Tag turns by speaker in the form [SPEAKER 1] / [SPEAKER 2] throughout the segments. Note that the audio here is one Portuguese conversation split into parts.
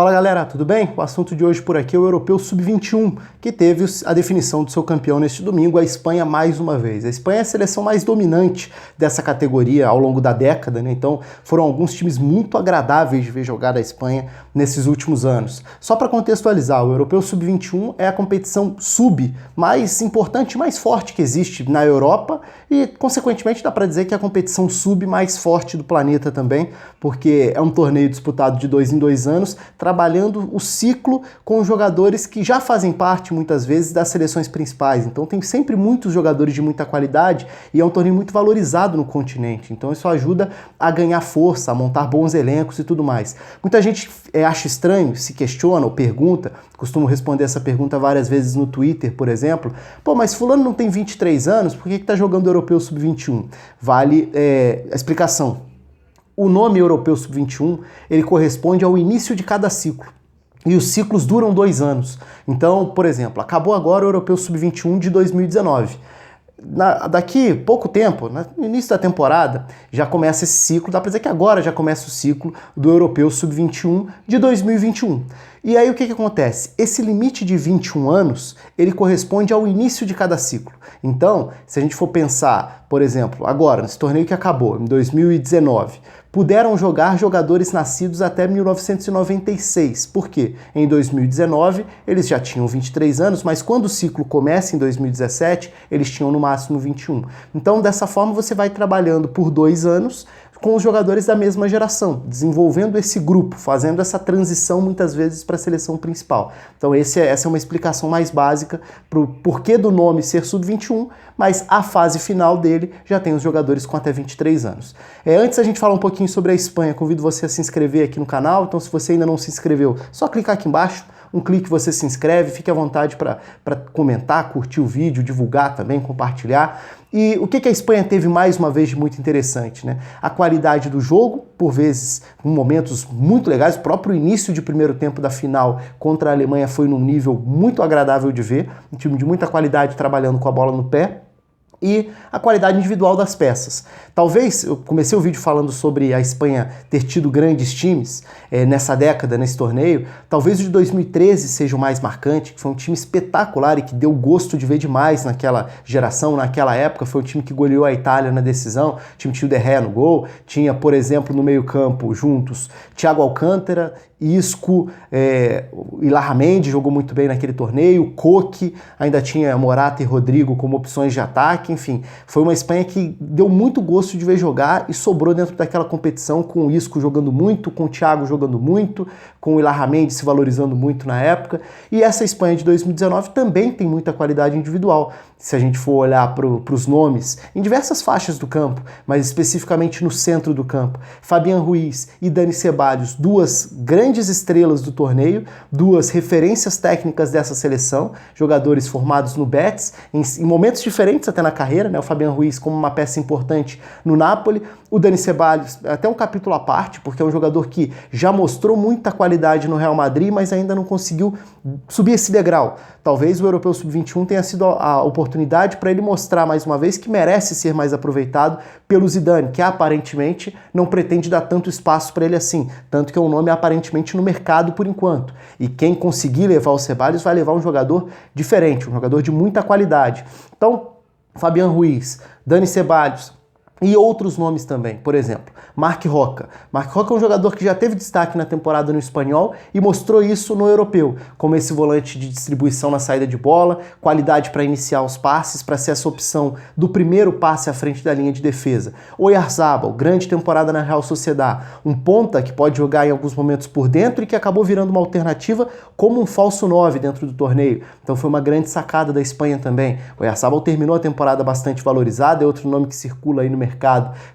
[SPEAKER 1] Fala galera, tudo bem? O assunto de hoje por aqui é o Europeu Sub-21, que teve a definição do seu campeão neste domingo, a Espanha mais uma vez. A Espanha é a seleção mais dominante dessa categoria ao longo da década, né? Então foram alguns times muito agradáveis de ver jogar da Espanha nesses últimos anos. Só para contextualizar, o Europeu Sub-21 é a competição sub mais importante e mais forte que existe na Europa e, consequentemente, dá para dizer que é a competição sub mais forte do planeta também, porque é um torneio disputado de 2 em 2 anos, trabalhando o ciclo com jogadores que já fazem parte, muitas vezes, das seleções principais. Então tem sempre muitos jogadores de muita qualidade e é um torneio muito valorizado no continente. Então isso ajuda a ganhar força, a montar bons elencos e tudo mais. Muita gente acha estranho, se questiona ou pergunta, costumo responder essa pergunta várias vezes no Twitter, por exemplo, pô, mas fulano não tem 23 anos, por que tá jogando o Europeu Sub-21? Vale a explicação. O nome Europeu Sub-21, ele corresponde ao início de cada ciclo. E os ciclos duram 2 anos. Então, por exemplo, acabou agora o Europeu Sub-21 de 2019. Daqui pouco tempo, no início da temporada, já começa esse ciclo, dá pra dizer que agora já começa o ciclo do Europeu Sub-21 de 2021. E aí o que acontece? Esse limite de 21 anos, ele corresponde ao início de cada ciclo. Então, se a gente for pensar, por exemplo, agora, nesse torneio que acabou, em 2019, puderam jogar jogadores nascidos até 1996. Por quê? Em 2019, eles já tinham 23 anos, mas quando o ciclo começa em 2017, eles tinham no máximo 21. Então, dessa forma, você vai trabalhando por 2 anos com os jogadores da mesma geração, desenvolvendo esse grupo, fazendo essa transição muitas vezes para a seleção principal. Então essa é uma explicação mais básica para o porquê do nome ser Sub-21, mas a fase final dele já tem os jogadores com até 23 anos. Antes a gente falar um pouquinho sobre a Espanha, convido você a se inscrever aqui no canal, então se você ainda não se inscreveu, só clicar aqui embaixo, um clique você se inscreve, fique à vontade para comentar, curtir o vídeo, divulgar também, compartilhar. E o que a Espanha teve mais uma vez de muito interessante, né? A qualidade do jogo, por vezes com momentos muito legais, o próprio início de primeiro tempo da final contra a Alemanha foi num nível muito agradável de ver, um time de muita qualidade trabalhando com a bola no pé, e a qualidade individual das peças. Talvez, eu comecei o vídeo falando sobre a Espanha ter tido grandes times nessa década, nesse torneio, talvez o de 2013 seja o mais marcante, que foi um time espetacular e que deu gosto de ver demais naquela geração, naquela época, foi um time que goleou a Itália na decisão, o time tinha o De Gea no gol, tinha, por exemplo, no meio campo, juntos, Thiago Alcântara, Isco, Ilharramendi jogou muito bem naquele torneio, Coque, ainda tinha Morata e Rodrigo como opções de ataque, enfim, foi uma Espanha que deu muito gosto de ver jogar e sobrou dentro daquela competição com o Isco jogando muito, com o Thiago jogando muito, com o Ilharramendi se valorizando muito na época, e essa Espanha de 2019 também tem muita qualidade individual, se a gente for olhar para os nomes, em diversas faixas do campo, mas especificamente no centro do campo. Fabián Ruiz e Dani Ceballos, duas grandes estrelas do torneio, duas referências técnicas dessa seleção, jogadores formados no Betis, em momentos diferentes até na carreira, né? O Fabián Ruiz como uma peça importante no Napoli, o Dani Ceballos até um capítulo à parte, porque é um jogador que já mostrou muita qualidade no Real Madrid, mas ainda não conseguiu subir esse degrau. Talvez o Europeu Sub-21 tenha sido a oportunidade para ele mostrar mais uma vez que merece ser mais aproveitado pelo Zidane, que aparentemente não pretende dar tanto espaço para ele assim, tanto que é um nome aparentemente no mercado por enquanto. E quem conseguir levar o Ceballos vai levar um jogador diferente, um jogador de muita qualidade. Então, Fabián Ruiz, Dani Ceballos e outros nomes também, por exemplo, Marc Roca. Marc Roca é um jogador que já teve destaque na temporada no Espanhol e mostrou isso no Europeu, como esse volante de distribuição na saída de bola, qualidade para iniciar os passes, para ser essa opção do primeiro passe à frente da linha de defesa. Oyarzabal, grande temporada na Real Sociedad, um ponta que pode jogar em alguns momentos por dentro e que acabou virando uma alternativa como um falso 9 dentro do torneio. Então foi uma grande sacada da Espanha também. Oyarzabal terminou a temporada bastante valorizada, é outro nome que circula aí no mercado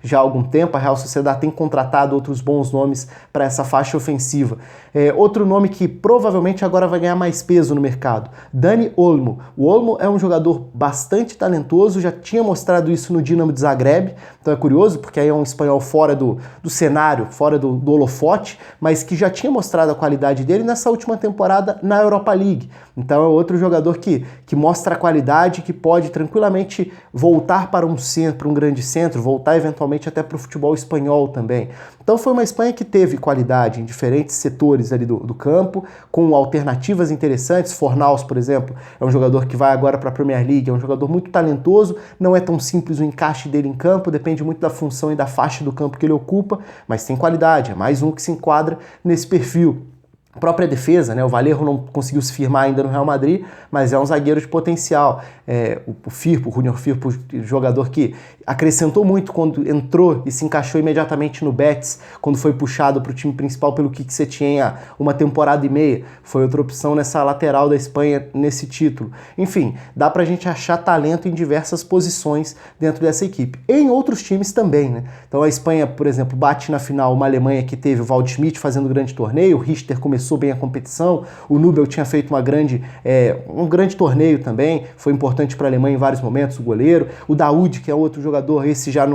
[SPEAKER 1] já há algum tempo. A Real Sociedad tem contratado outros bons nomes para essa faixa ofensiva. Outro nome que provavelmente agora vai ganhar mais peso no mercado, Dani Olmo. O Olmo é um jogador bastante talentoso, já tinha mostrado isso no Dinamo de Zagreb, então é curioso porque aí é um espanhol fora do cenário, fora do holofote, mas que já tinha mostrado a qualidade dele nessa última temporada na Europa League. Então é outro jogador que mostra a qualidade, que pode tranquilamente voltar para um centro, um grande centro, voltar eventualmente até para o futebol espanhol também. Então foi uma Espanha que teve qualidade em diferentes setores ali do campo, com alternativas interessantes. Fornals, por exemplo, é um jogador que vai agora para a Premier League, é um jogador muito talentoso, não é tão simples o encaixe dele em campo, depende muito da função e da faixa do campo que ele ocupa, mas tem qualidade, é mais um que se enquadra nesse perfil. A própria defesa, né? O Vallejo não conseguiu se firmar ainda no Real Madrid, mas é um zagueiro de potencial. O Firpo, o Junior Firpo, jogador que acrescentou muito quando entrou e se encaixou imediatamente no Betis, quando foi puxado para o time principal pelo Quique Setién há uma temporada e meia. Foi outra opção nessa lateral da Espanha nesse título. Enfim, dá pra gente achar talento em diversas posições dentro dessa equipe. E em outros times também, né? Então a Espanha, por exemplo, bate na final uma Alemanha que teve o Waldschmidt fazendo grande torneio, o Richter começou bem a competição, o Nubel tinha feito um grande torneio também, foi importante para a Alemanha em vários momentos, o goleiro, o Daoud, que é outro jogador, esse já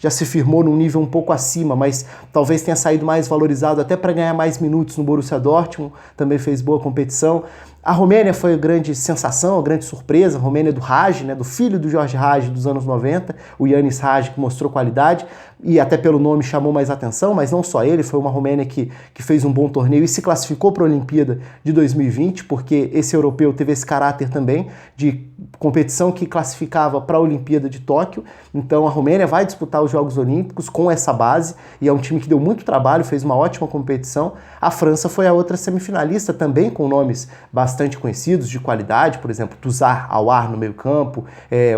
[SPEAKER 1] se firmou num nível um pouco acima, mas talvez tenha saído mais valorizado até para ganhar mais minutos no Borussia Dortmund, também fez boa competição. A Romênia foi a grande sensação, a grande surpresa, a Romênia do Hagi, né, do filho do Jorge Hagi dos anos 90, o Yanis Hagi, que mostrou qualidade e até pelo nome chamou mais atenção, mas não só ele, foi uma Romênia que fez um bom torneio e se classificou para a Olimpíada de 2020, porque esse europeu teve esse caráter também de competição que classificava para a Olimpíada de Tóquio. Então a Romênia vai disputar os Jogos Olímpicos com essa base e é um time que deu muito trabalho, fez uma ótima competição. A França foi a outra semifinalista também com nomes bastante conhecidos, de qualidade, por exemplo, Touzard Aouar no meio campo,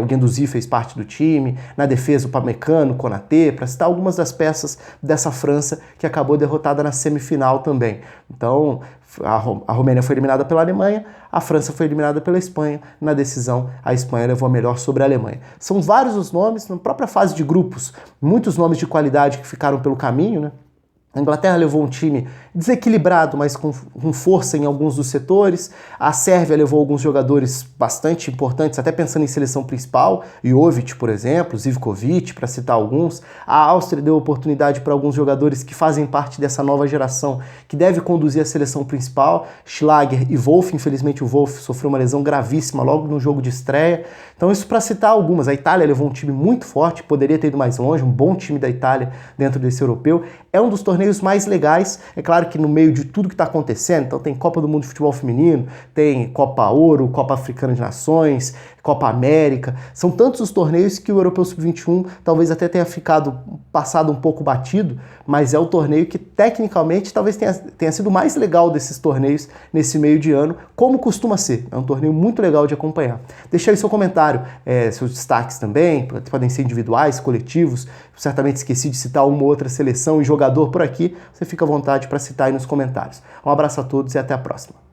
[SPEAKER 1] o Guendouzi fez parte do time, na defesa o Pamecano, Konaté, para citar algumas das peças dessa França que acabou derrotada na semifinal também. Então a Romênia foi eliminada pela Alemanha, a França foi eliminada pela Espanha, na decisão a Espanha levou a melhor sobre a Alemanha. São vários os nomes, na própria fase de grupos, muitos nomes de qualidade que ficaram pelo caminho, né? A Inglaterra levou um time desequilibrado, mas com força em alguns dos setores. A Sérvia levou alguns jogadores bastante importantes, até pensando em seleção principal, Jovic, por exemplo, Zivkovic, para citar alguns. A Áustria deu oportunidade para alguns jogadores que fazem parte dessa nova geração, que deve conduzir a seleção principal, Schlager e Wolf. Infelizmente o Wolf sofreu uma lesão gravíssima logo no jogo de estreia. Então isso para citar algumas. A Itália levou um time muito forte, poderia ter ido mais longe, um bom time da Itália dentro desse europeu. É um dos torneios mais legais, é claro que no meio de tudo que está acontecendo, então tem Copa do Mundo de Futebol Feminino, tem Copa Ouro, Copa Africana de Nações, Copa América, são tantos os torneios que o Europeu Sub-21 talvez até tenha passado um pouco batido, mas é o torneio que tecnicamente talvez tenha sido o mais legal desses torneios nesse meio de ano, como costuma ser, é um torneio muito legal de acompanhar. Deixa aí seu comentário, seus destaques também, podem ser individuais, coletivos, certamente esqueci de citar uma ou outra seleção e jogador por aqui, você fica à vontade para citar aí nos comentários. Um abraço a todos e até a próxima.